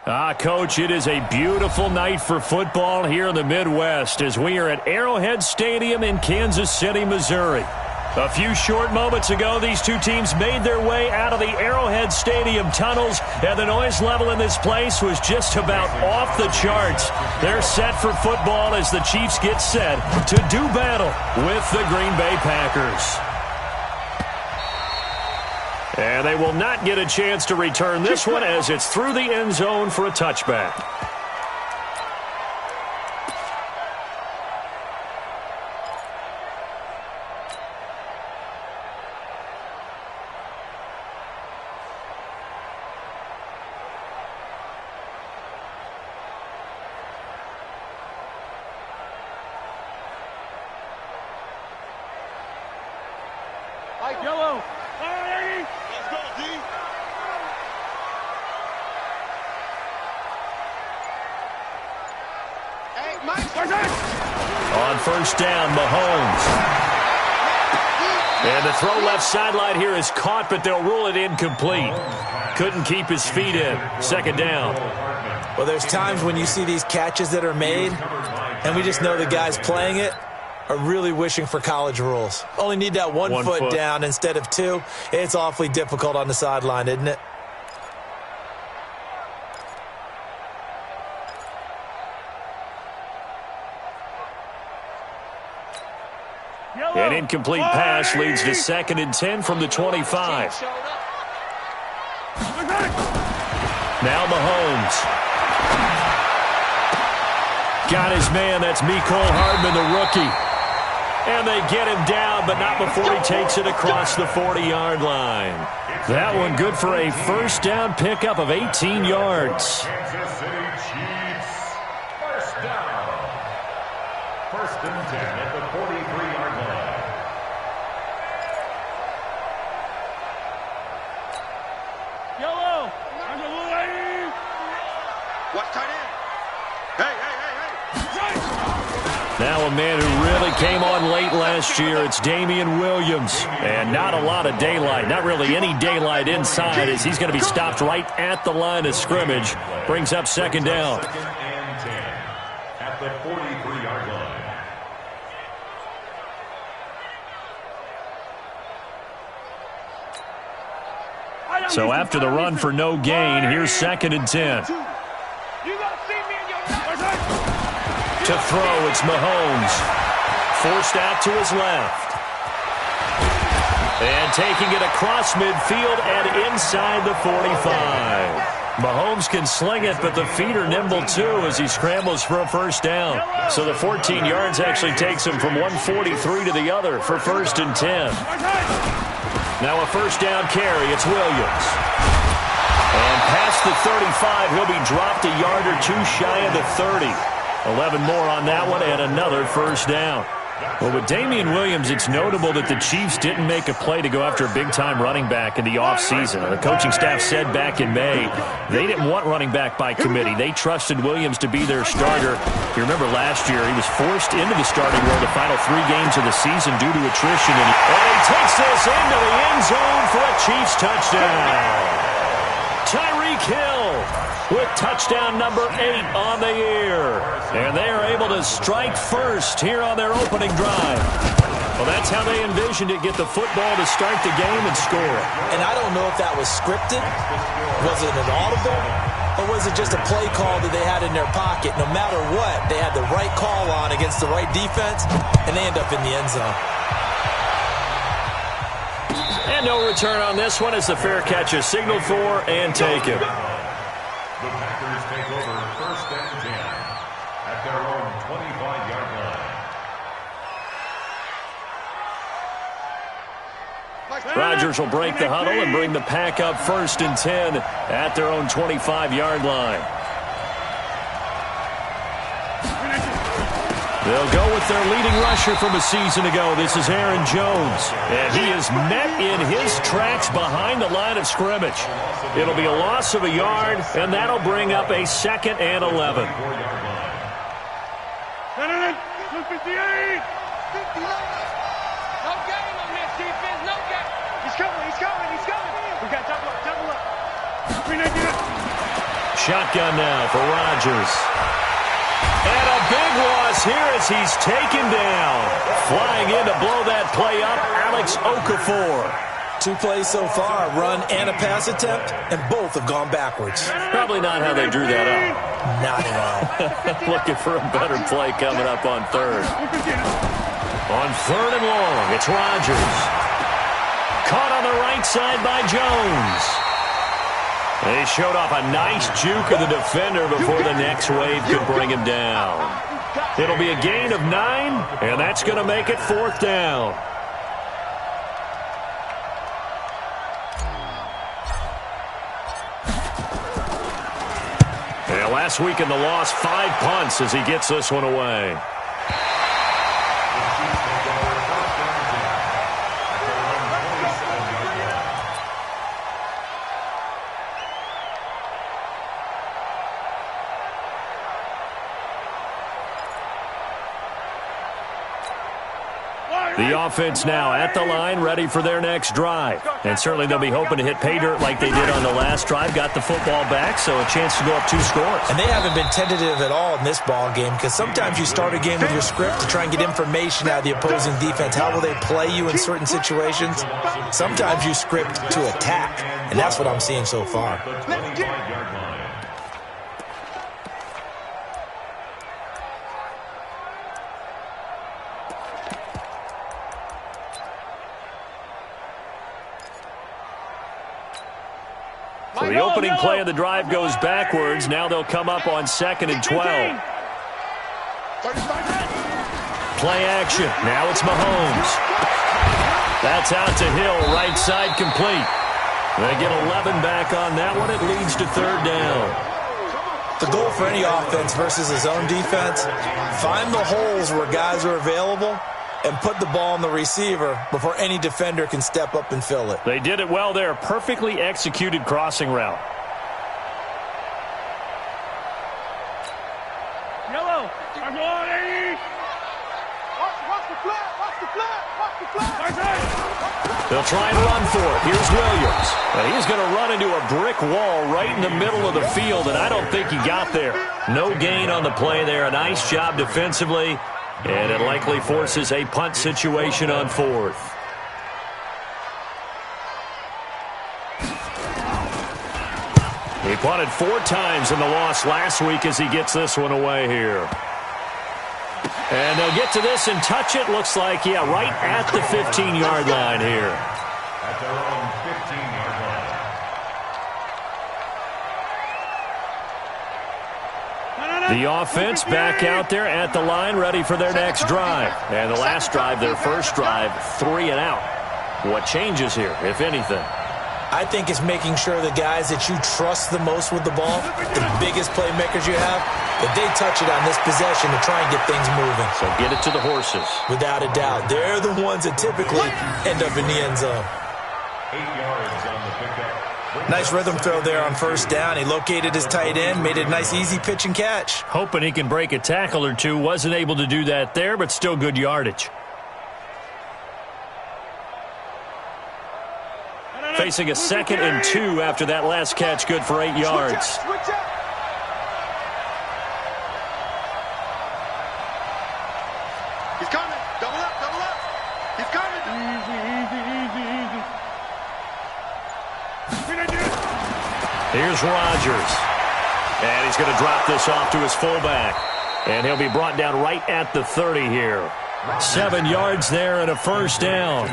Coach, it is a beautiful night for football here in the Midwest as we are at Arrowhead Stadium in Kansas City, Missouri. A few short moments ago, these two teams made their way out of the Arrowhead Stadium tunnels, and the noise level in this place was just about off the charts. They're set for football as the Chiefs get set to do battle with the Green Bay Packers. And they will not get a chance to return this one as it's through the end zone for a touchback. Yellow. On first down, Mahomes. And the throw left sideline here is caught, but they'll rule it incomplete. Couldn't keep his feet in. Second down. Well, there's times when you see these catches that are made, and we just know the guys playing it are really wishing for college rules. Only need that one foot down instead of two. It's awfully difficult on the sideline, isn't it? An incomplete pass leads to 2nd and 10 from the 25. Now Mahomes. Got his man. That's Mecole Hardman, the rookie. And they get him down, but not before he takes it across the 40-yard line. That one good for a first down pickup of 18 yards. Kansas City Chiefs. First down. 1st and 10 at the 43-yard line. Yellow. Watch tight end. Hey. Now a man who really came on late last year, it's Damian Williams. And not a lot of daylight, not really any daylight inside as he's going to be stopped right at the line of scrimmage. Brings up 2nd down. 2nd and 10 at the 43-yard line. So after the run for no gain, here's 2nd and 10. To throw, it's Mahomes. Forced out to his left. And taking it across midfield and inside the 45. Mahomes can sling it, but the feet are nimble too as he scrambles for a first down. So the 14 yards actually takes him from 143 to the other for 1st and 10. Now a first down carry, it's Williams. And past the 35, he'll be dropped a yard or two shy of the 30. 11 more on that one and another first down. Well, with Damian Williams, it's notable that the Chiefs didn't make a play to go after a big-time running back in the offseason. The coaching staff said back in May they didn't want running back by committee. They trusted Williams to be their starter. If you remember last year, he was forced into the starting role the final 3 games of the season due to attrition. And he takes this into the end zone for a Chiefs touchdown. Tyreek Hill with touchdown number 8 on the year. And they are able to strike first here on their opening drive. Well, that's how they envisioned it, get the football to start the game and score. And I don't know if that was scripted. Was it an audible? Or was it just a play call that they had in their pocket? No matter what, they had the right call on against the right defense, and they end up in the end zone. And no return on this one as the fair catch is signaled for and taken. The Packers take over 1st and 10 at their own 25-yard line. Rodgers will break the huddle and bring the Pack up 1st and 10 at their own 25-yard line. They'll go with their leading rusher from a season ago. This is Aaron Jones. And he is met in his tracks behind the line of scrimmage. It'll be a loss of a yard, and that'll bring up a 2nd and 11. 58. 59. No game on this defense. No game. He's coming. We got double up. Shotgun now for Rodgers. And a big loss here as he's taken down. Flying in to blow that play up, Alex Okafor. 2 plays so far, a run and a pass attempt, and both have gone backwards. Probably not how they drew that up. Not at all. Looking for a better play coming up on third. On third and long, it's Rodgers. Caught on the right side by Jones. They showed off a nice juke of the defender before the next wave could bring him down. It'll be a gain of 9, and that's going to make it 4th down. Yeah, last week in the loss, 5 punts as he gets this one away. The offense now at the line, ready for their next drive. And certainly they'll be hoping to hit pay dirt like they did on the last drive. Got the football back, so a chance to go up 2 scores. And they haven't been tentative at all in this ball game, because sometimes you start a game with your script to try and get information out of the opposing defense. How will they play you in certain situations? Sometimes you script to attack, and that's what I'm seeing so far. So the opening play of the drive goes backwards. Now they'll come up on 2nd and 12. Play action. Now it's Mahomes. That's out to Hill. Right side complete. They get 11 back on that one. It leads to 3rd down. The goal for any offense versus his own defense, find the holes where guys are available and put the ball on the receiver before any defender can step up and fill it. They did it well there. Perfectly executed crossing route. Yellow. I'm on 80. Watch the flat. Watch the flat. Watch the flat. They'll try and run for it. Here's Williams. He's going to run into a brick wall right in the middle of the field, and I don't think he got there. No gain on the play there. A nice job defensively. And it likely forces a punt situation on 4th. He punted 4 times in the loss last week as he gets this one away here. And they'll get to this and touch it. Looks like, yeah, right at the 15-yard line here. At their own 15-yard line. The offense back out there at the line, ready for their next drive. And the last drive, their first drive, 3 and out. What changes here, if anything? I think it's making sure the guys that you trust the most with the ball, the biggest playmakers you have, that they touch it on this possession to try and get things moving. So get it to the horses. Without a doubt. They're the ones that typically end up in the end zone. 8 yards on the pickup. Nice rhythm throw there on 1st down. He located his tight end, made it a nice easy pitch and catch. Hoping he can break a tackle or two. Wasn't able to do that there, but still good yardage. Facing a 2nd and 2 after that last catch, good for 8 yards. He's coming. Double up, double up. He's coming. Easy. Here's Rodgers. And he's going to drop this off to his fullback. And he'll be brought down right at the 30 here. 7 yards there and a 1st down.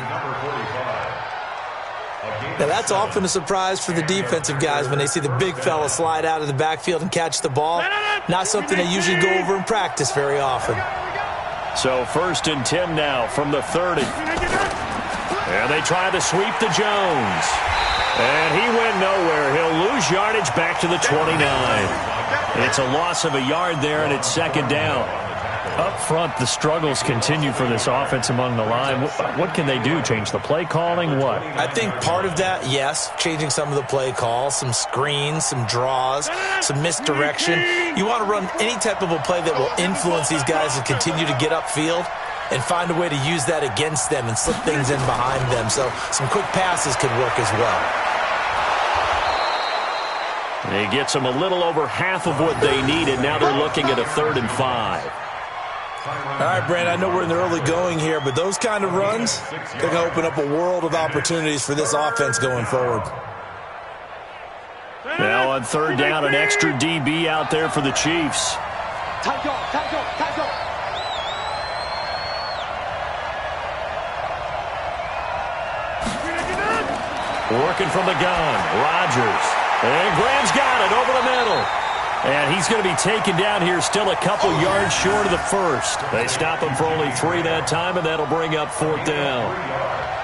Now, that's often a surprise for the defensive guys when they see the big fella slide out of the backfield and catch the ball. Not something they usually go over in practice very often. So 1st and 10 now from the 30. And they try to sweep to Jones. And he went nowhere. He'll lose yardage back to the 29. It's a loss of a yard there, and it's 2nd down. Up front, the struggles continue for this offense among the line. What can they do? Change the play calling? What? I think part of that, yes, changing some of the play calls, some screens, some draws, some misdirection. You want to run any type of a play that will influence these guys to continue to get upfield and find a way to use that against them and slip things in behind them. So some quick passes could work as well. And he gets them a little over half of what they needed. Now they're looking at a 3rd and 5. All right, Brandon, I know we're in the early going here, but those kind of runs, they're going to open up a world of opportunities for this offense going forward. Now on 3rd down, an extra DB out there for the Chiefs. Working from the gun, Rodgers. And Graham's got it over the middle. And he's going to be taken down here, still a couple yards short of the first. They stop him for only 3 that time, and that'll bring up 4th down.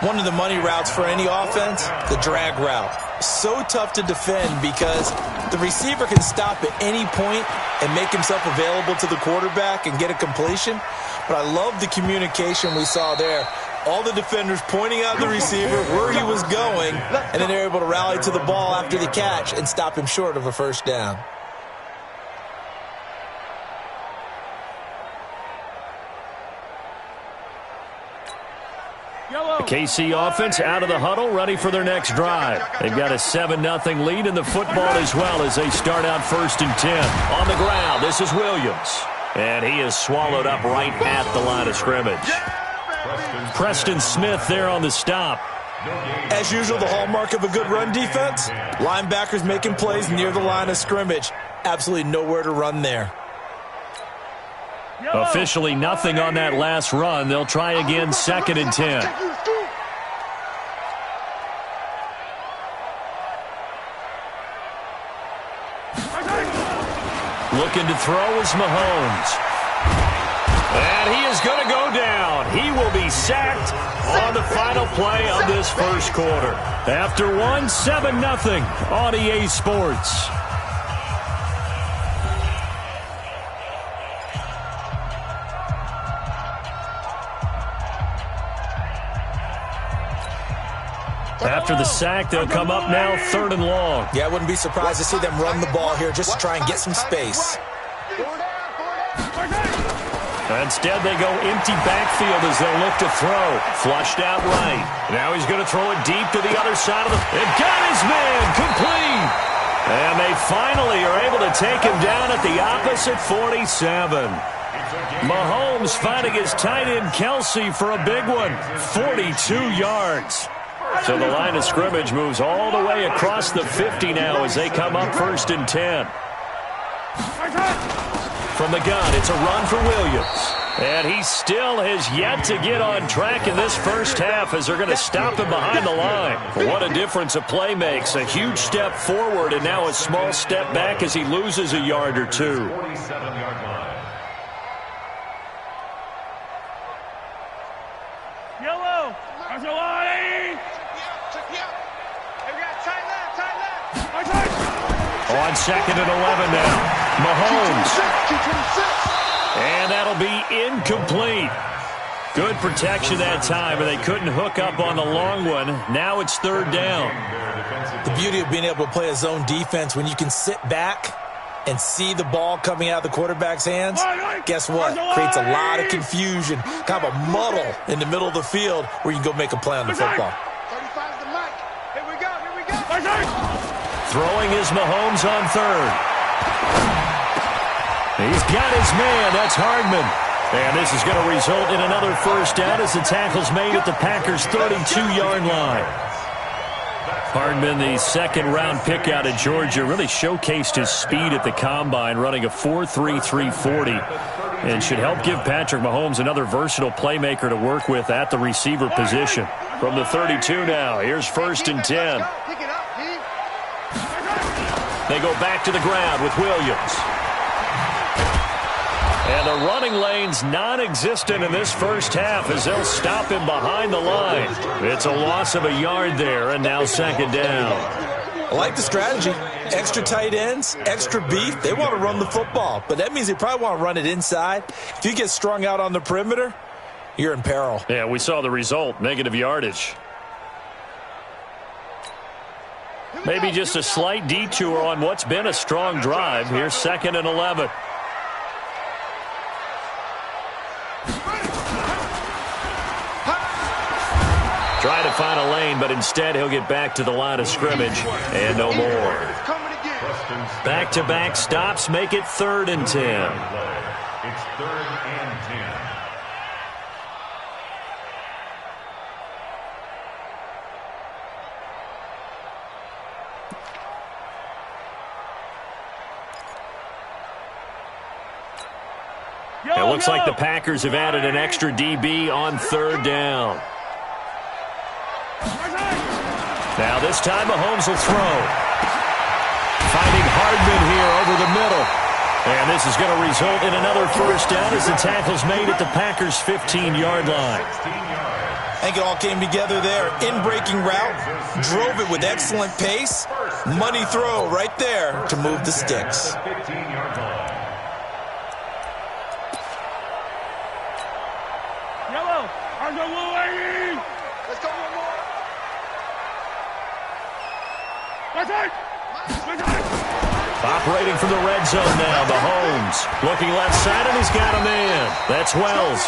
One of the money routes for any offense, the drag route. So tough to defend because the receiver can stop at any point and make himself available to the quarterback and get a completion. But I love the communication we saw there. All the defenders pointing out the receiver where he was going, and then they're able to rally to the ball after the catch and stop him short of a 1st down. The KC offense out of the huddle, ready for their next drive. They've got a 7-0 lead in the football as well as they start out 1st and 10. On the ground, this is Williams. And he is swallowed up right at the line of scrimmage. Preston Smith there on the stop. As usual, the hallmark of a good run defense, linebackers making plays near the line of scrimmage. Absolutely nowhere to run there. Officially nothing on that last run. They'll try again 2nd and 10. Looking to throw is Mahomes. And he is going to go down. He will be sacked on the final play of this first quarter. After 7-0 on EA Sports. After the sack, they'll come up now 3rd and long. Yeah, I wouldn't be surprised to see them run the ball here just to try and get some space. Instead, they go empty backfield as they'll look to throw. Flushed out right. Now he's going to throw it deep to the other side of the... It got his man complete. And they finally are able to take him down at the opposite 47. Mahomes finding his tight end Kelsey for a big one. 42 yards. So the line of scrimmage moves all the way across the 50 now as they come up 1st and 10. From the gun, it's a run for Williams. And he still has yet to get on track in this first half as they're going to stop him behind the line. What a difference a play makes. A huge step forward and now a small step back as he loses a yard or two. 47-yard line. Yellow. That's a lot, eh? On 2nd and 11 now. Mahomes. And that'll be incomplete. Good protection that time, and they couldn't hook up on the long one. Now it's 3rd down. The beauty of being able to play a zone defense when you can sit back and see the ball coming out of the quarterback's hands, guess what? Creates a lot of confusion, kind of a muddle in the middle of the field where you can go make a play on the football. 35's the mic. Here we go. Throwing is Mahomes on 3rd. He's got his man. That's Hardman. And this is going to result in another 1st down as the tackle's made at the Packers' 32-yard line. Hardman, the 2nd-round pick out of Georgia, really showcased his speed at the Combine, running a 4.33 340, and should help give Patrick Mahomes another versatile playmaker to work with at the receiver position. From the 32 now, here's 1st and 10. They go back to the ground with Williams. And the running lane's non-existent in this first half as they'll stop him behind the line. It's a loss of a yard there, and now 2nd down. I like the strategy. Extra tight ends, extra beef. They want to run the football, but that means they probably want to run it inside. If you get strung out on the perimeter, you're in peril. Yeah, we saw the result, negative yardage. Maybe just a slight detour on what's been a strong drive. Here's 2nd and 11. Try to find a lane, but instead he'll get back to the line of scrimmage and no more. Back-to-back stops make it 3rd and 10. It's 3rd and 10. It looks like the Packers have added an extra DB on 3rd down. Now this time Mahomes will throw. Finding Hardman here over the middle. And this is going to result in another 1st down as the tackle's made at the Packers' 15-yard line. I think it all came together there. In-breaking route, drove it with excellent pace. Money throw right there to move the sticks. Yellow. Let's go one more. Operating from the red zone now, Mahomes. Looking left side, and he's got a man. That's Wells.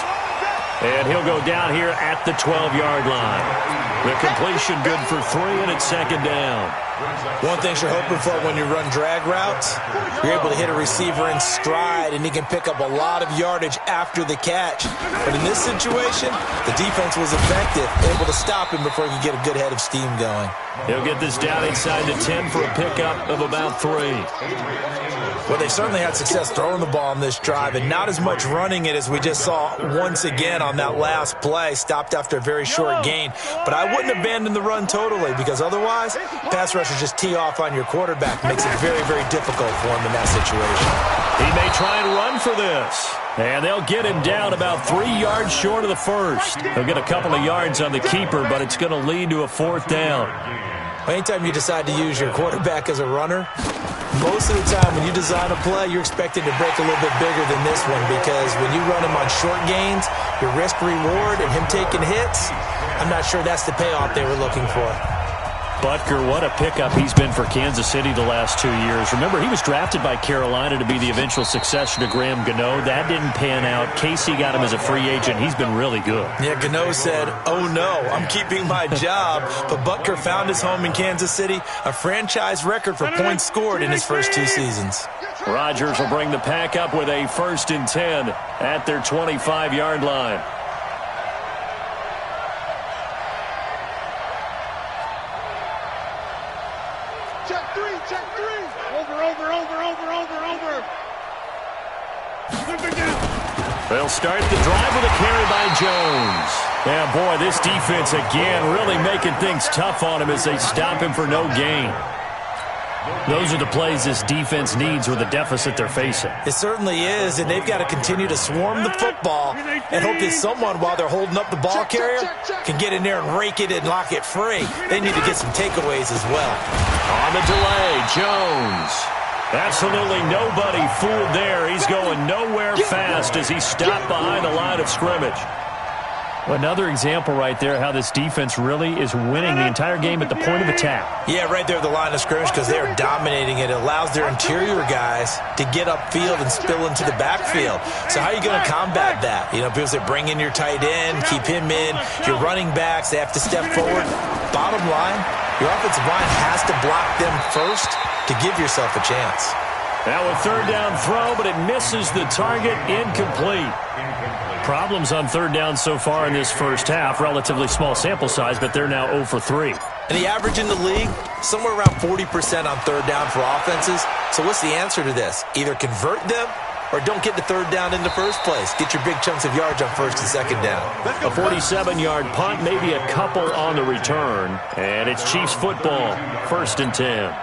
And he'll go down here at the 12-yard line. The completion good for 3, and it's 2nd down. One thing you're hoping for when you run drag routes, you're able to hit a receiver in stride, and he can pick up a lot of yardage after the catch. But in this situation, the defense was effective, able to stop him before he could get a good head of steam going. He'll get this down inside the 10 for a pickup of about 3. Well, they certainly had success throwing the ball on this drive, and not as much running it as we just saw once again on that last play. Stopped after a very short gain. But I wouldn't abandon the run totally, because otherwise, pass rushers just tee off on your quarterback. Makes it very, very difficult for him in that situation. He may try and run for this. And they'll get him down about 3 yards short of the 1st. He'll get a couple of yards on the keeper, but it's going to lead to a 4th down. Anytime you decide to use your quarterback as a runner, most of the time when you design a play, you're expected to break a little bit bigger than this one, because when you run him on short gains, your risk-reward and him taking hits, I'm not sure that's the payoff they were looking for. Butker, what a pickup he's been for Kansas City the last 2 years. Remember, he was drafted by Carolina to be the eventual successor to Graham Gano. That didn't pan out. Casey got him as a free agent. He's been really good. Yeah, Gano said, "Oh no, I'm keeping my job." But Butker found his home in Kansas City, a franchise record for points scored in his first 2 seasons. Rodgers will bring the pack up with a 1st and 10 at their 25-yard line. Check 3. Over. They'll start the drive with a carry by Jones. Yeah, boy, this defense again really making things tough on him as they stop him for no gain. Those are the plays this defense needs with the deficit they're facing. It certainly is, and they've got to continue to swarm the football and hope that someone, while they're holding up the ball carrier, can get in there and rake it and lock it free. They need to get some takeaways as well. On the delay, Jones. Absolutely nobody fooled there. He's going nowhere fast as he stopped behind the line of scrimmage. Another example right there how this defense really is winning the entire game at the point of attack. Yeah, right there at the line of scrimmage, because they are dominating it. It allows their interior guys to get upfield and spill into the backfield. So how are you going to combat that? You know, people say bring in your tight end, keep him in. Your running backs, they have to step forward. Bottom line, your offensive line has to block them first to give yourself a chance. Now a 3rd down throw, but it misses the target. Incomplete. Problems on 3rd down so far in this first half. Relatively small sample size, but they're now 0 for 3. And the average in the league, somewhere around 40% on 3rd down for offenses. So what's the answer to this? Either convert them or don't get the 3rd down in the first place. Get your big chunks of yards on 1st and 2nd down. A 47-yard punt, maybe a couple on the return. And it's Chiefs football, 1st and 10.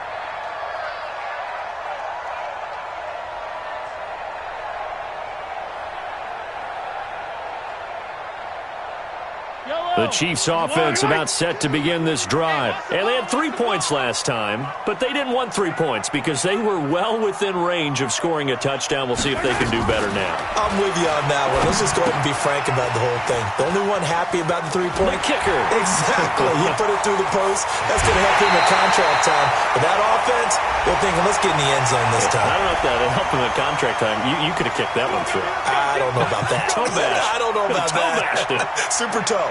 The Chiefs offense about set to begin this drive. And they had 3 points last time, but they didn't want 3 points because they were well within range of scoring a touchdown. We'll see if they can do better now. I'm with you on that one. Let's just go ahead and be frank about the whole thing. The only one happy about the 3-point? The kicker. Exactly. You put it through the post. That's going to help him in contract time. But that offense, they're thinking, let's get in the end zone this time. I don't know if that would help him in contract time. You could have kicked that one through. I don't know about that. Toe bash. I don't know about that. Toe bashed it. Super toe.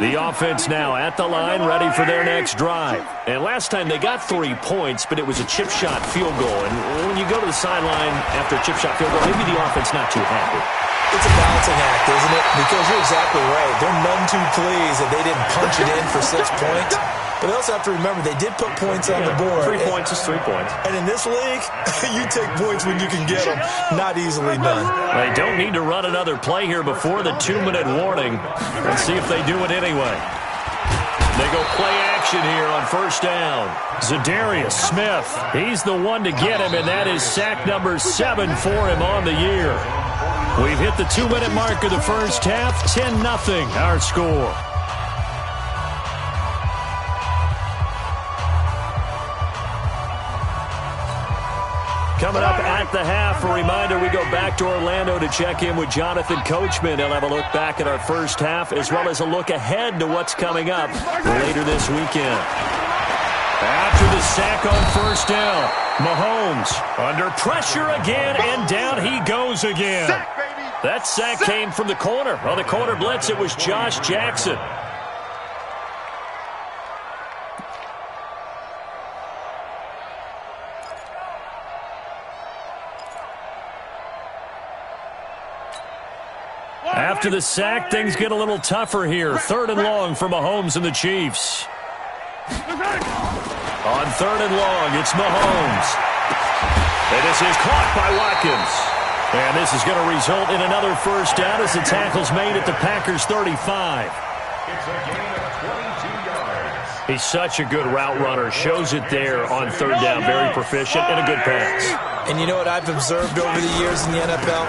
The offense now at the line, ready for their next drive. And last time they got 3 points, but it was a chip shot field goal. And when you go to the sideline after a chip shot field goal, maybe the offense not too happy. It's a balancing act, isn't it? Because you're exactly right. They're none too pleased that they didn't punch it in for 6 points. But they also have to remember they did put points on the board. 3 points is 3 points. And in this league, you take points when you can get them. Not easily done. They don't need to run another play here before the 2-minute warning. Let's see if they do it anyway. They go play action here on first down. Za'Darius Smith, he's the one to get him, and that is sack number 7 for him on the year. We've hit the 2-minute mark of the first half. 10-0 our score. Coming up at the half, a reminder, we go back to Orlando to check in with Jonathan Coachman. He'll have a look back at our first half as well as a look ahead to what's coming up later this weekend. After the sack on first down, Mahomes under pressure again, and down he goes again. That sack came from the corner. On the corner blitz, it was Josh Jackson. After the sack, things get a little tougher here. 3rd and long for Mahomes and the Chiefs. On 3rd and long, it's Mahomes. And this is caught by Watkins. And this is going to result in another first down as the tackle's made at the Packers' 35. It's a gain of 22 yards. He's such a good route runner. Shows it there on 3rd down. Very proficient and a good pass. And you know what I've observed over the years in the NFL?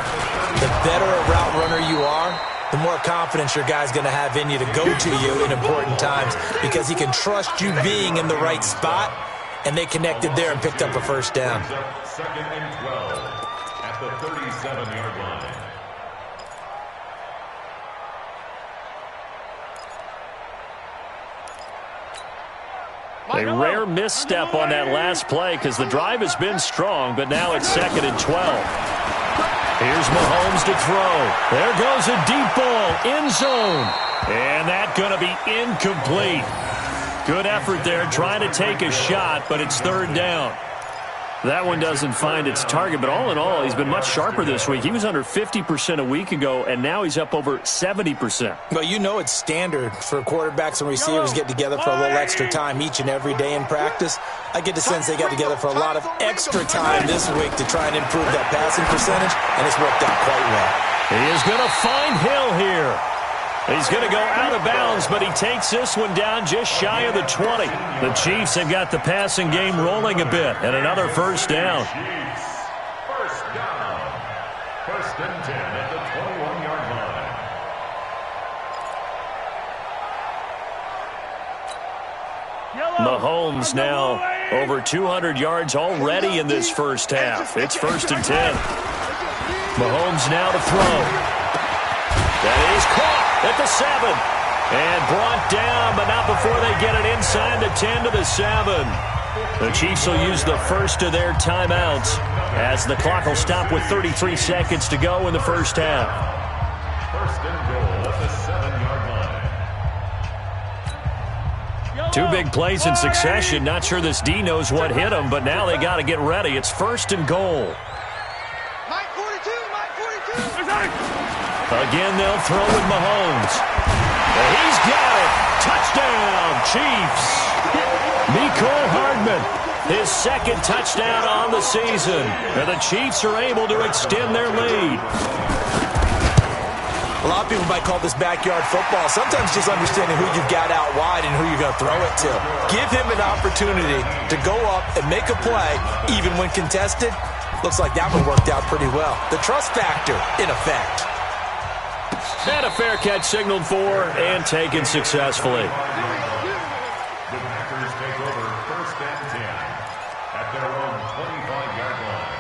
The better a route runner you are, the more confidence your guy's going to have in you to go to you in important times because he can trust you being in the right spot, and they connected there and picked up a first down. 2nd and 12 at the 37-yard line. A rare misstep on that last play because the drive has been strong, but now it's 2nd and 12. Here's Mahomes to throw. There goes a deep ball, end zone. And that going to be incomplete. Good effort there, trying to take a shot, but it's 3rd down. That one doesn't find its target, but all in all, he's been much sharper this week. He was under 50% a week ago, and now he's up over 70%. Well, you know it's standard for quarterbacks and receivers get together for a little extra time each and every day in practice. I get the sense they got together for a lot of extra time this week to try and improve that passing percentage, and it's worked out quite well. He is going to find Hill here. He's going to go out of bounds, but he takes this one down just shy of the 20. The Chiefs have got the passing game rolling a bit, and another first down. First down. 1st and 10 at the 21-yard line. Mahomes now over 200 yards already in this first half. It's 1st and 10. Mahomes now to throw. That is caught at the 7. And brought down, but not before they get it inside the 10 to the 7. The Chiefs will use the first of their timeouts as the clock will stop with 33 seconds to go in the first half. 1st and goal at the 7-yard line. 2 big plays in succession. Not sure this D knows what hit him, but now they got to get ready. It's 1st and goal. Mike 42, Mike 42. Again, they'll throw with Mahomes. He's got it. Touchdown, Chiefs. Mecole Hardman, his 2nd touchdown on the season. And the Chiefs are able to extend their lead. A lot of people might call this backyard football. Sometimes just understanding who you've got out wide and who you're going to throw it to. Give him an opportunity to go up and make a play, even when contested. Looks like that one worked out pretty well. The trust factor, in effect. And a fair catch signaled for and taken successfully. The Packers take over 1st and 10 at their own 25-yard line.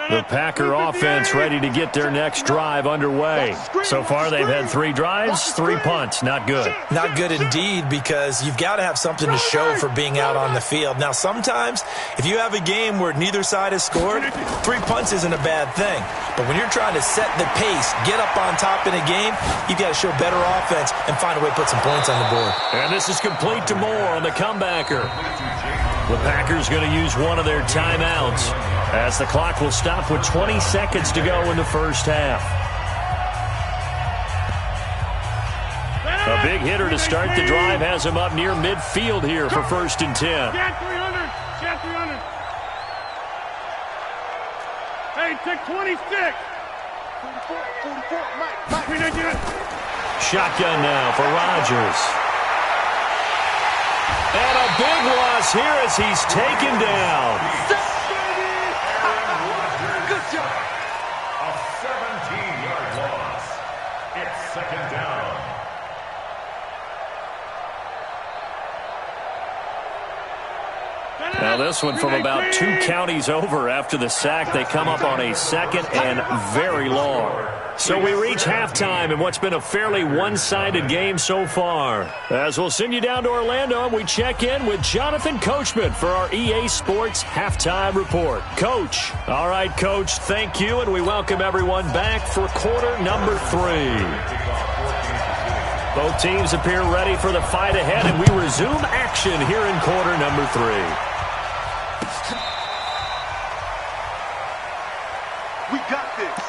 The Packer offense ready to get their next drive underway. So far, they've had 3 drives, 3 punts. Not good. Not good indeed, because you've got to have something to show for being out on the field. Now, sometimes, if you have a game where neither side has scored, 3 punts isn't a bad thing. But when you're trying to set the pace, get up on top in a game, you've got to show better offense and find a way to put some points on the board. And this is complete to Moore on the comebacker. The Packers going to use one of their timeouts, as the clock will stop with 20 seconds to go in the first half. A big hitter to start the drive has him up near midfield here for 1st and 10. Chat 300. Chat 300. Hey, take 26. 44, Mike. Shotgun now for Rodgers. And a big loss here as he's taken down. Good job. A 17-yard loss. It's 2nd down. Now this one from about 2 counties over after the sack. They come up on a 2nd and very long. So we reach halftime in what's been a fairly one-sided game so far. As we'll send you down to Orlando, and we check in with Jonathan Coachman for our EA Sports Halftime Report. Coach. All right, Coach, thank you, and we welcome everyone back for quarter number 3. Both teams appear ready for the fight ahead, and we resume action here in quarter number 3. We got this.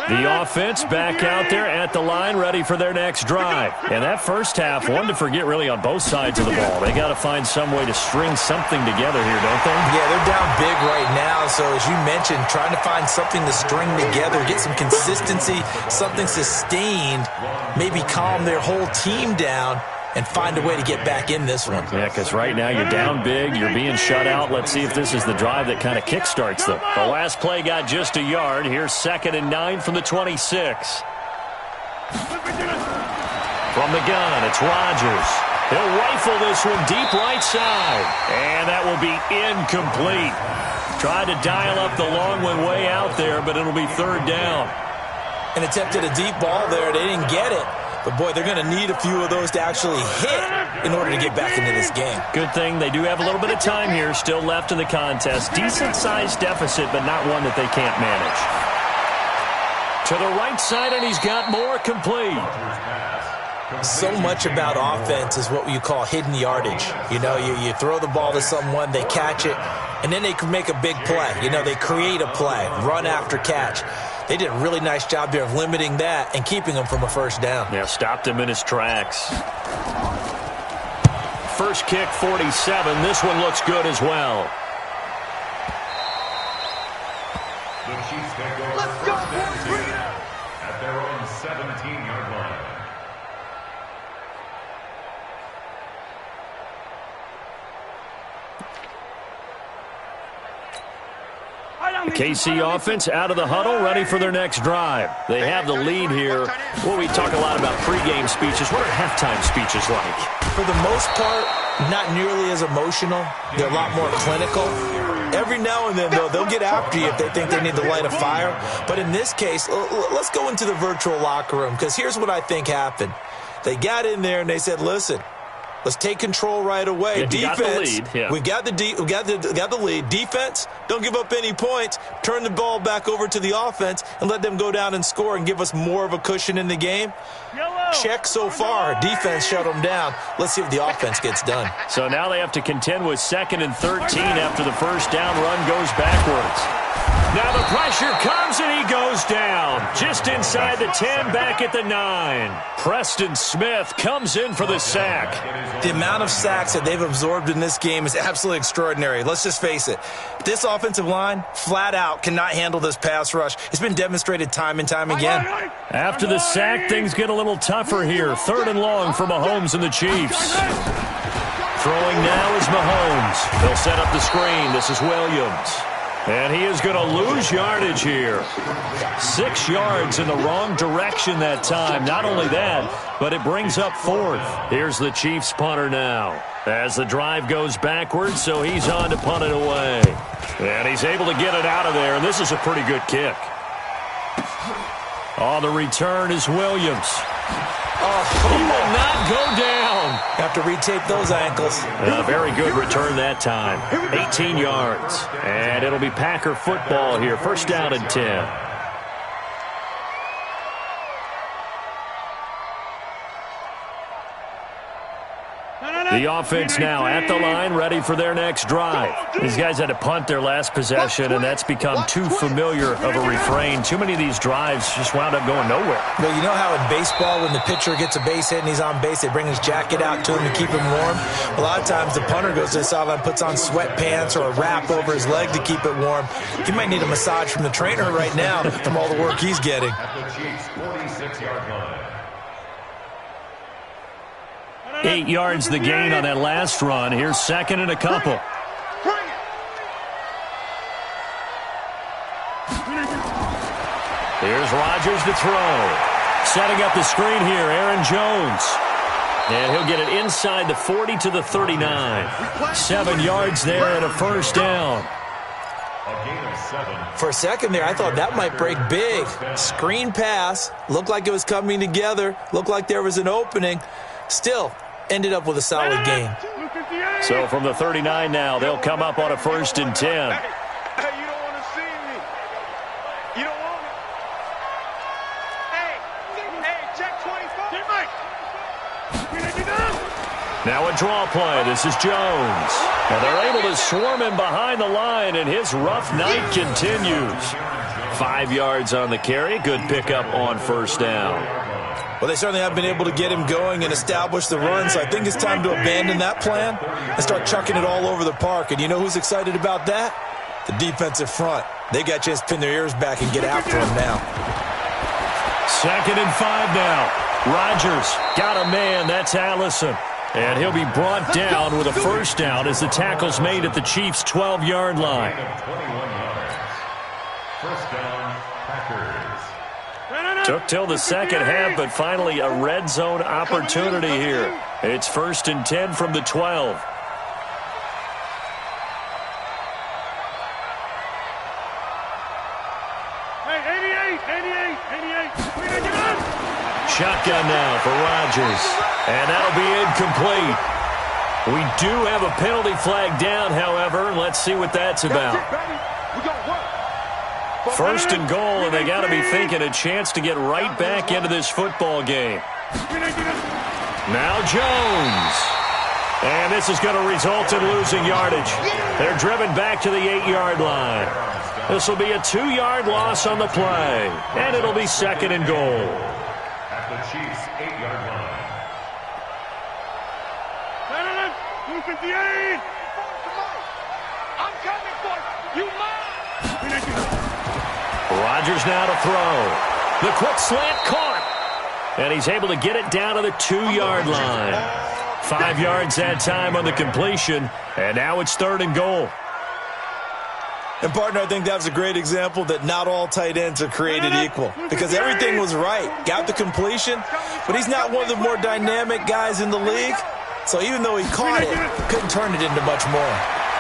The offense back out there at the line, ready for their next drive. And that first half, one to forget really on both sides of the ball. They got to find some way to string something together here, don't they? Yeah, they're down big right now. So as you mentioned, trying to find something to string together, get some consistency, something sustained, maybe calm their whole team down and find a way to get back in this one. Yeah, because right now you're down big, you're being shut out. Let's see if this is the drive that kind of kickstarts them. The last play got just a yard. Here's 2nd and 9 from the 26. From the gun, it's Rodgers. He'll rifle this one deep right side. And that will be incomplete. Tried to dial up the long one way out there, but it'll be 3rd down. And attempted a deep ball there. They didn't get it. But, boy, they're going to need a few of those to actually hit in order to get back into this game. Good thing they do have a little bit of time here still left in the contest. Decent-sized deficit, but not one that they can't manage. To the right side, and he's got more complete. So much about offense is what you call hidden yardage. You know, you throw the ball to someone, they catch it, and then they can make a big play. You know, they create a play, run after catch. They did a really nice job there of limiting that and keeping him from a 1st down. Yeah, stopped him in his tracks. First kick, 47. This one looks good as well. The Chiefs take over Let's go, 1st and 10 boys. at their own 17-yard line. The KC offense out of the huddle, ready for their next drive. They have the lead here. Well, we talk a lot about pregame speeches. What are halftime speeches like? For the most part, not nearly as emotional. They're a lot more clinical. Every now and then, though, they'll get after you if they think they need to light a fire. But in this case, let's go into the virtual locker room, because here's what I think happened. They got in there and they said, listen, let's take control right away. Yeah, defense, got the lead. Yeah. we got the lead. Defense, don't give up any points. Turn the ball back over to the offense and let them go down and score and give us more of a cushion in the game. Check so far. Defense shut them down. Let's see if the offense gets done. So now they have to contend with 2nd and 13 after the first down run goes backwards. Now the pressure comes, and he goes down. Just inside the 10, back at the 9. Preston Smith comes in for the sack. The amount of sacks that they've absorbed in this game is absolutely extraordinary. Let's just face it. This offensive line, flat out, cannot handle this pass rush. It's been demonstrated time and time again. After the sack, things get a little tougher here. 3rd and long for Mahomes and the Chiefs. Throwing now is Mahomes. They'll set up the screen. This is Williams. And he is going to lose yardage here. 6 yards in the wrong direction that time. Not only that, but it brings up 4th. Here's the Chiefs punter now. As the drive goes backwards, so he's on to punt it away. And he's able to get it out of there, and this is a pretty good kick. On the return is Williams. He will not go down. Have to retape those ankles. A very good return that time. 18 yards. And it'll be Packer football here. 1st down and 10. The offense now at the line, ready for their next drive. These guys had to punt their last possession, and that's become too familiar of a refrain. Too many of these drives just wound up going nowhere. Well, you know how in baseball, when the pitcher gets a base hit and he's on base, they bring his jacket out to him to keep him warm? A lot of times the punter goes to the sideline, puts on sweatpants or a wrap over his leg to keep it warm. He might need a massage from the trainer right now from all the work he's getting. At the Chiefs' 46-yard line. 8 yards the gain on that last run. Here's 2nd and a couple. Here's Rodgers to throw. Setting up the screen here, Aaron Jones. And he'll get it inside the 40 to the 39. 7 yards there and a 1st down. A gain of 7. For a second there, I thought that might break big. Screen pass. Looked like it was coming together. Looked like there was an opening. Still, ended up with a solid gain. So from the 39 now, they'll come up on a 1st and 10. Hey, you don't want to see me. You don't want me. Hey, check 24. Now a draw play. This is Jones. And they're able to swarm him behind the line, and his rough night continues. 5 yards on the carry. Good pickup on 1st down. Well, they certainly have been able to get him going and establish the run, so I think it's time to abandon that plan and start chucking it all over the park. And you know who's excited about that? The defensive front. They got a chance to pin their ears back and get after him now. 2nd and 5 now. Rodgers got a man. That's Allison. And he'll be brought down with a 1st down as the tackle's made at the Chiefs' 12-yard line. 21 yards. 1st down, Packers. Took till the 2nd half, but finally a red zone opportunity here. It's 1st and 10 from the 12. Hey, 88. Shotgun now for Rodgers. And that'll be incomplete. We do have a penalty flag down, however. Let's see what that's about. 1st and goal, and they got to be thinking a chance to get right back into this football game. Now Jones. And this is going to result in losing yardage. They're driven back to the 8-yard line. This will be a 2-yard loss on the play, and it'll be 2nd and goal. At the Chiefs' 8-yard line. 258. I'm coming for you. You mine. Rodgers now to throw. The quick slant caught. And he's able to get it down to the 2-yard line. 5 yards that time on the completion. And now it's 3rd and goal. And, partner, I think that was a great example that not all tight ends are created equal. Because everything was right. Got the completion, but he's not one of the more dynamic guys in the league. So even though he caught it, couldn't turn it into much more.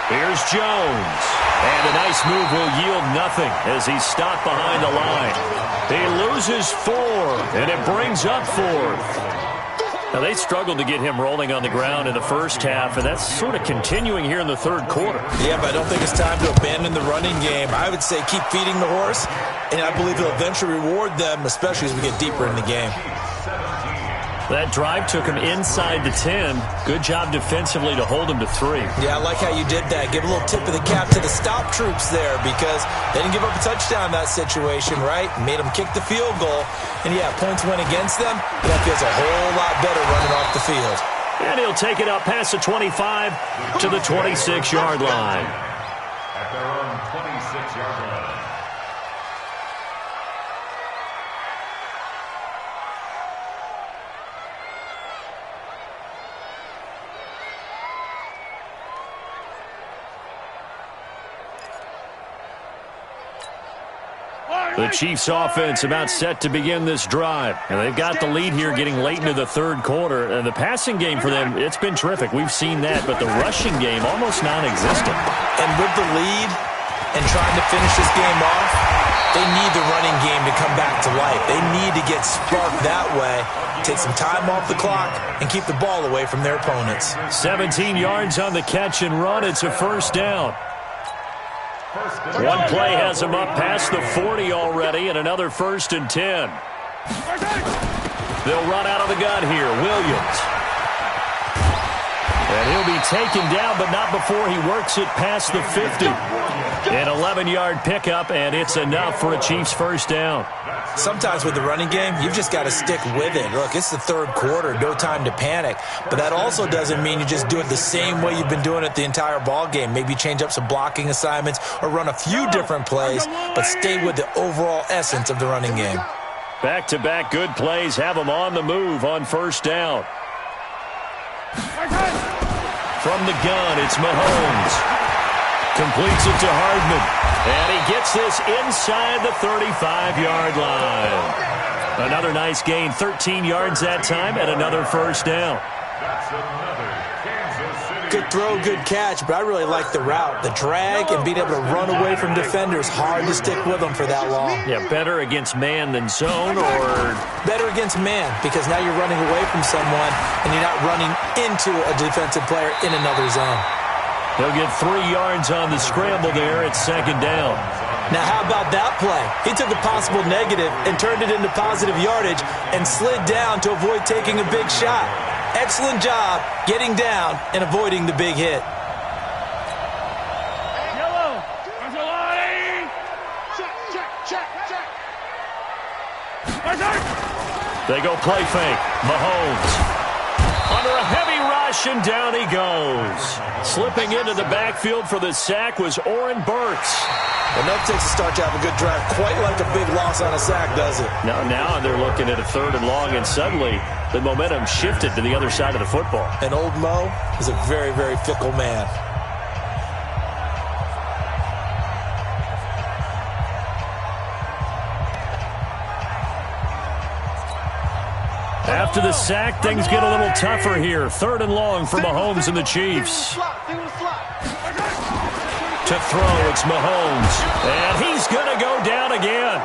Here's Jones. And a nice move will yield nothing as he's stopped behind the line. He loses 4, and it brings up 4th. Now, they struggled to get him rolling on the ground in the 1st half, and that's sort of continuing here in the 3rd quarter. Yeah, but I don't think it's time to abandon the running game. I would say keep feeding the horse, and I believe he'll eventually reward them, especially as we get deeper in the game. That drive took him inside the 10. Good job defensively to hold him to 3. Yeah, I like how you did that. Give a little tip of the cap to the stop troops there because they didn't give up a touchdown in that situation, right? Made them kick the field goal. And, yeah, points went against them. That feels a whole lot better running off the field. And he'll take it up past the 25 to the 26-yard line. At their own 26-yard line. The Chiefs offense about set to begin this drive. And they've got the lead here getting late into the third quarter. And the passing game for them, it's been terrific. We've seen that. But the rushing game, almost non-existent. And with the lead and trying to finish this game off, they need the running game to come back to life. They need to get sparked that way, take some time off the clock, and keep the ball away from their opponents. 17 yards on the catch and run. It's a first down. One play has him up past the 40 already, and another 1st and 10. They'll run out of the gun here. Williams. And he'll be taken down, but not before he works it past the 50. An 11-yard pickup, and it's enough for a Chiefs first down. Sometimes with the running game, you've just got to stick with it. Look, it's the third quarter, no time to panic. But that also doesn't mean you just do it the same way you've been doing it the entire ball game. Maybe change up some blocking assignments or run a few different plays, but stay with the overall essence of the running game. Back-to-back good plays have them on the move on first down. From the gun, it's Mahomes. Completes it to Hardman. And he gets this inside the 35-yard line. Another nice gain, 13 yards that time, and another first down. That's another Kansas City. Good throw, good catch, but I really like the route. The drag and being able to run away from defenders, hard to stick with them for that long. Yeah, better against man than zone, or? Better against man, because now you're running away from someone, and you're not running into a defensive player in another zone. He'll get 3 yards on the scramble there at second down. Now, how about that play? He took a possible negative and turned it into positive yardage and slid down to avoid taking a big shot. Excellent job getting down and avoiding the big hit. Yellow. Angelani. Check. They go play fake. Mahomes. Under a heavy rush, and down he goes. Slipping into the backfield for the sack was Oren Burks. Enough takes a start to have a good drive. Quite like a big loss on a sack, does it? Now they're looking at a 3rd and long, and suddenly the momentum shifted to the other side of the football. And old Mo is a very, very fickle man. After the sack, things get a little tougher here. 3rd and long for Mahomes and the Chiefs. To throw, it's Mahomes. And he's going to go down again.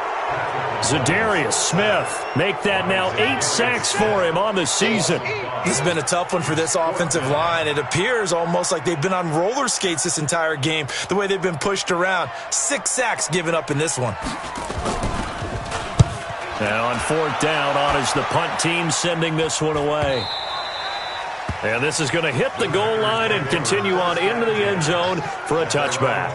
Zadarius Smith make that now 8 sacks for him on the season. This has been a tough one for this offensive line. It appears almost like they've been on roller skates this entire game, the way they've been pushed around. 6 sacks given up in this one. Now on 4th down, on is the punt team sending this one away. And this is going to hit the goal line and continue on into the end zone for a touchback.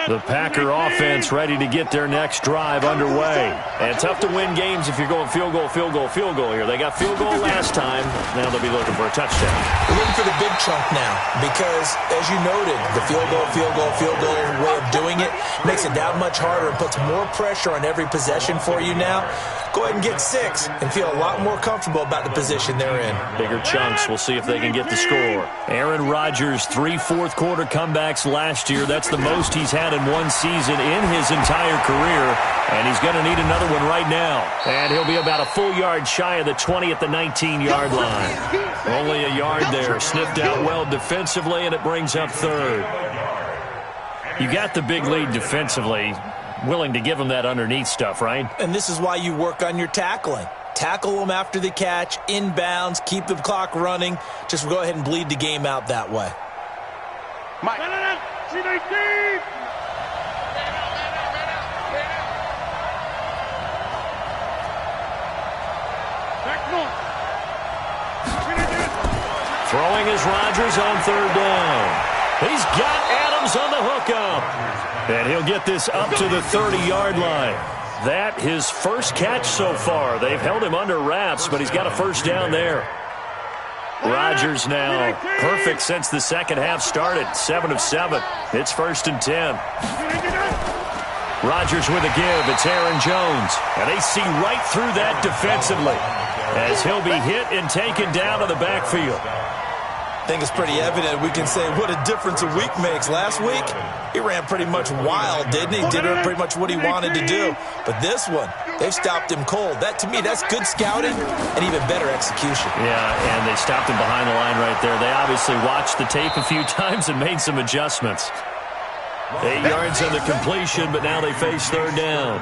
The Packer offense ready to get their next drive underway. And tough to win games if you're going field goal here. They got field goal last time. Now they'll be looking for a touchdown. We're looking for the big chunk now because, as you noted, the field goal way of doing it makes it that much harder and puts more pressure on every possession for you now. Go ahead and get 6 and feel a lot more comfortable about the position they're in. Bigger chunks. We'll see if they can get the score. Aaron Rodgers, 3 fourth-quarter comebacks last year. That's the most he's had in one season in his entire career, and he's going to need another one right now. And he'll be about a full yard shy of the 20 at the 19-yard line. Only a yard there. Sniffed out well defensively, and it brings up 3rd. You got the big lead defensively. Willing to give them that underneath stuff, right? And this is why you work on your tackling. Tackle them after the catch, inbounds, keep the clock running. Just go ahead and bleed the game out that way. Throwing is Rodgers on third down. He's got Adams on the hookup. And he'll get this up to the 30-yard line. That his first catch so far. They've held him under wraps, but he's got a first down there. Rodgers now perfect since the second half started. 7 of 7. It's 1st and 10. Rodgers with a give. It's Aaron Jones. And they see right through that defensively as he'll be hit and taken down to the backfield. I think it's pretty evident. We can say what a difference a week makes. Last week, he ran pretty much wild, didn't he? Did pretty much what he wanted to do. But this one, they've stopped him cold. That, to me, that's good scouting and even better execution. Yeah, and they stopped him behind the line right there. They obviously watched the tape a few times and made some adjustments. 8 yards on the completion, but now they face third down.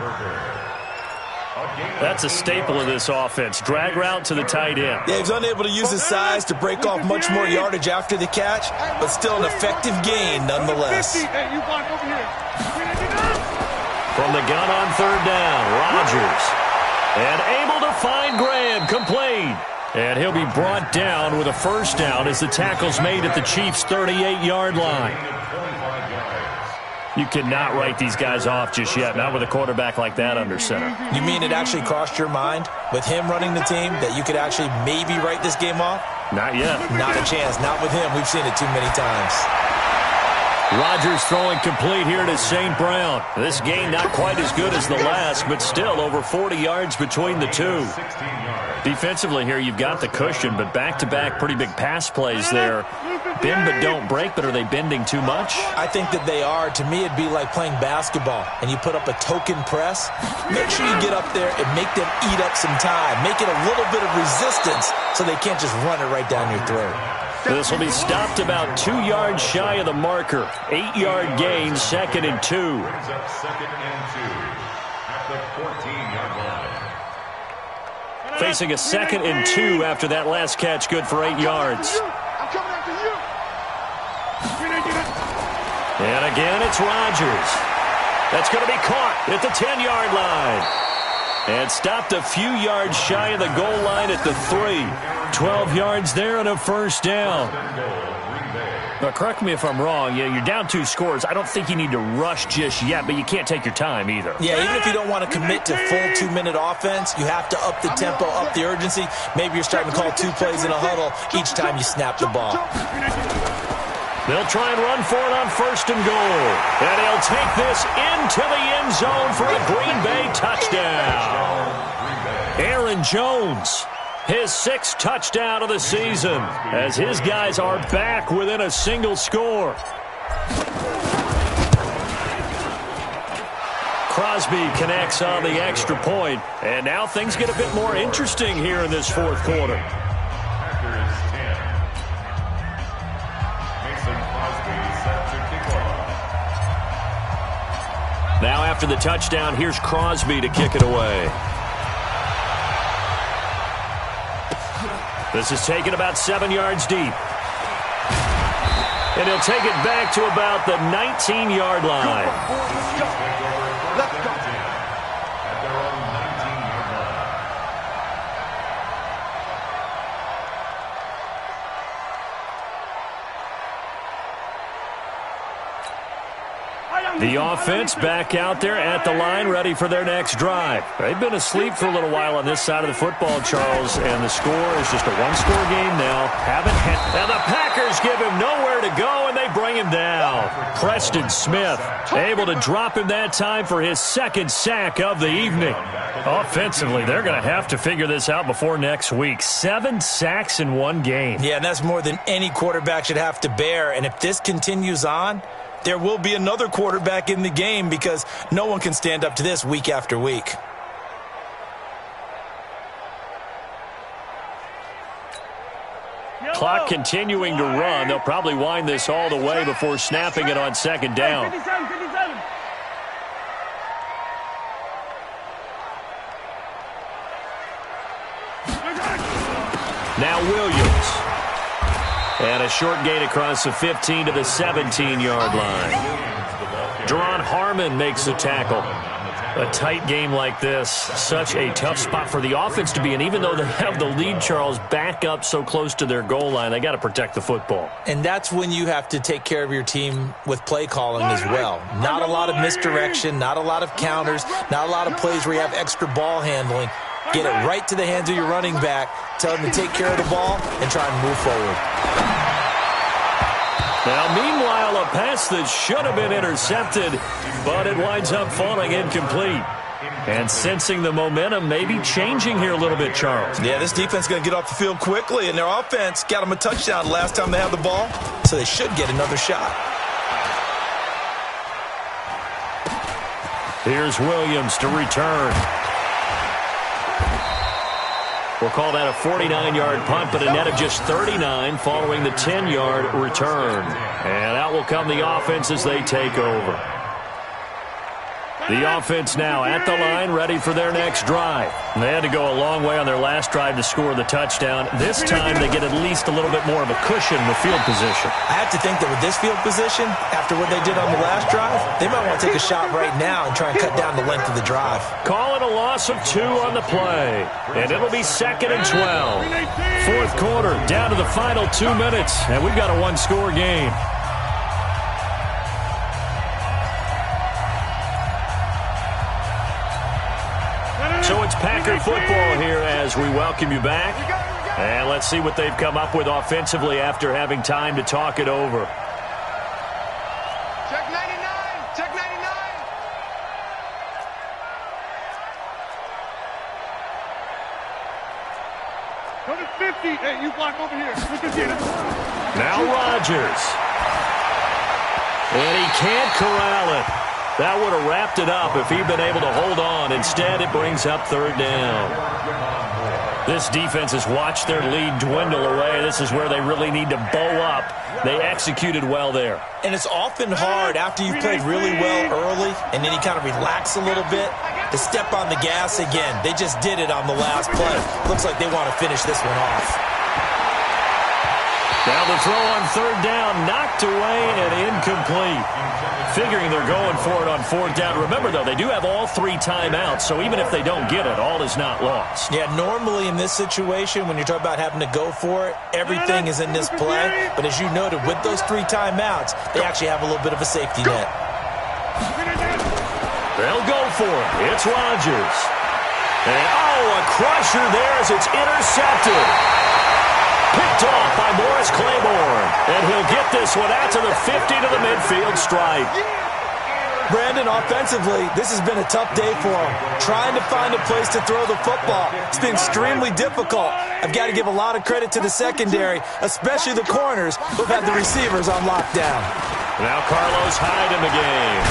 That's a staple of this offense. Drag route to the tight end. Yeah, he was unable to use his size to break off much more yardage after the catch, but still an effective gain nonetheless. From the gun on third down, Rodgers. And able to find Graham, complete. And he'll be brought down with a first down as the tackle's made at the Chiefs' 38-yard line. You cannot write these guys off just yet, not with a quarterback like that under center. You mean it actually crossed your mind with him running the team that you could actually maybe write this game off? Not yet. Not a chance. Not with him. We've seen it too many times. Rodgers throwing complete here to St. Brown. This game not quite as good as the last, but still over 40 yards between the two. Defensively here, you've got the cushion, but back-to-back pretty big pass plays there. Bend but don't break, but are they bending too much? I think that they are. To me, it'd be like playing basketball, and you put up a token press. Make sure you get up there and make them eat up some time. Make it a little bit of resistance so they can't just run it right down your throat. This will be stopped about 2 yards shy of the marker. 8-yard gain, 2nd and 2. Brings up 2nd and 2 at the 14-yard line. Facing a 2nd and 2 after that last catch, good for 8 yards. I'm coming after you. And again, it's Rodgers. That's going to be caught at the 10-yard line. And stopped a few yards shy of the goal line at the 3. 12 yards there and a first down. Now, correct me if I'm wrong. Yeah, you're down 2 scores. I don't think you need to rush just yet, but you can't take your time either. Yeah, even if you don't want to commit to full 2-minute offense, you have to up the tempo, up the urgency. Maybe you're starting to call 2 plays in a huddle each time you snap the ball. They'll try and run for it on 1st and goal. And he'll take this into the end zone for a Green Bay touchdown. Aaron Jones, his 6th touchdown of the season, as his guys are back within a single score. Crosby connects on the extra point, and now things get a bit more interesting here in this 4th quarter. Now after the touchdown, here's Crosby to kick it away. This is taken about 7 yards deep. And he'll take it back to about the 19-yard line. Let's go. The offense back out there at the line, ready for their next drive. They've been asleep for a little while on this side of the football, Charles, and the score is just a 1-score game now. And the Packers give him nowhere to go, and they bring him down. Preston Smith able to drop him that time for his 2nd sack of the evening. Offensively, they're going to have to figure this out before next week. 7 sacks in 1 game. Yeah, and that's more than any quarterback should have to bear. And if this continues on, there will be another quarterback in the game because no one can stand up to this week after week. Clock continuing to run. They'll probably wind this all the way before snapping it on 2nd down. Now Williams. And a short gain across the 15 to the 17-yard line. Deron Harmon makes the tackle. A tight game like this, such a tough spot for the offense to be in. Even though they have the lead, Charles, back up so close to their goal line, they got to protect the football. And that's when you have to take care of your team with play calling as well. Not a lot of misdirection, not a lot of counters, not a lot of plays where you have extra ball handling. Get it right to the hands of your running back, tell him to take care of the ball, and try and move forward. Now, meanwhile, a pass that should have been intercepted, but it winds up falling incomplete. And sensing the momentum maybe changing here a little bit, Charles. Yeah, this defense is going to get off the field quickly, and their offense got them a touchdown last time they had the ball, so they should get another shot. Here's Williams to return. We'll call that a 49-yard punt, but a net of just 39 following the 10-yard return. And out will come the offense as they take over. The offense now at the line, ready for their next drive. They had to go a long way on their last drive to score the touchdown. This time they get at least a little bit more of a cushion with field position. I have to think that with this field position, after what they did on the last drive, they might want to take a shot right now and try and cut down the length of the drive. Call it a loss of 2 on the play. And it'll be 2nd and 12. Fourth quarter, down to the final 2 minutes. And we've got a one-score game. So it's Packer football here as we welcome you back. And let's see what they've come up with offensively after having time to talk it over. Check 99. Check 99. Go to 50. Hey, you block over here. Look at it. Now Rodgers. And he can't corral it. That would have wrapped it up if he'd been able to hold on. Instead, it brings up 3rd down. This defense has watched their lead dwindle away. This is where they really need to bow up. They executed well there. And it's often hard after you've played really well early and then you kind of relax a little bit to step on the gas again. They just did it on the last play. Looks like they want to finish this one off. Now the throw on 3rd down, knocked away and incomplete. Figuring they're going for it on 4th down. Remember, though, they do have all 3 timeouts, so even if they don't get it, all is not lost. Yeah, normally in this situation, when you're talking about having to go for it, everything is in this play. But as you noted, with those 3 timeouts, they actually have a little bit of a safety net. They'll go for it. It's Rodgers. And, a crusher there as it's intercepted. Picked off by Morris Claiborne. And he'll get this one out to the 50 to the midfield stripe. Brandon, offensively, this has been a tough day for him. Trying to find a place to throw the football. It's been extremely difficult. I've got to give a lot of credit to the secondary, especially the corners who've had the receivers on lockdown. Now Carlos Hyde in the game.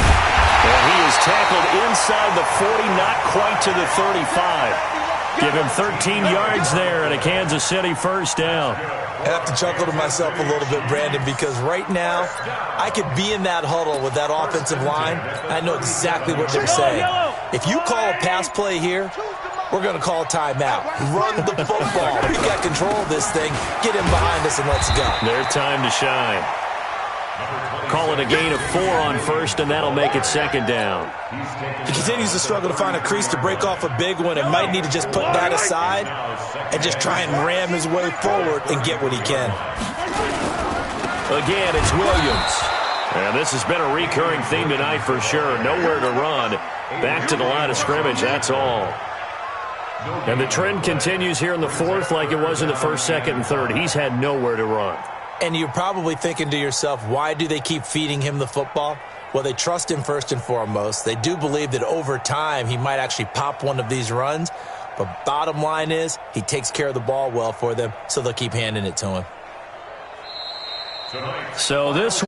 And he is tackled inside the 40, not quite to the 35. Give him 13 yards there and a Kansas City 1st down. I have to chuckle to myself a little bit, Brandon, because right now I could be in that huddle with that offensive line. I know exactly what they're saying. If you call a pass play here, we're going to call a timeout. Run the football. We've got control of this thing. Get him behind us and let's go. Their time to shine. Call it a gain of 4 on 1st, and that'll make it 2nd down. He continues to struggle to find a crease to break off a big one and might need to just put that aside and just try and ram his way forward and get what he can. Again, it's Williams. And this has been a recurring theme tonight for sure. Nowhere to run. Back to the line of scrimmage, that's all. And the trend continues here in the 4th like it was in the 1st, 2nd, and 3rd. He's had nowhere to run. And you're probably thinking to yourself, why do they keep feeding him the football? Well, they trust him first and foremost. They do believe that over time he might actually pop one of these runs. But bottom line is he takes care of the ball well for them, so they'll keep handing it to him. So this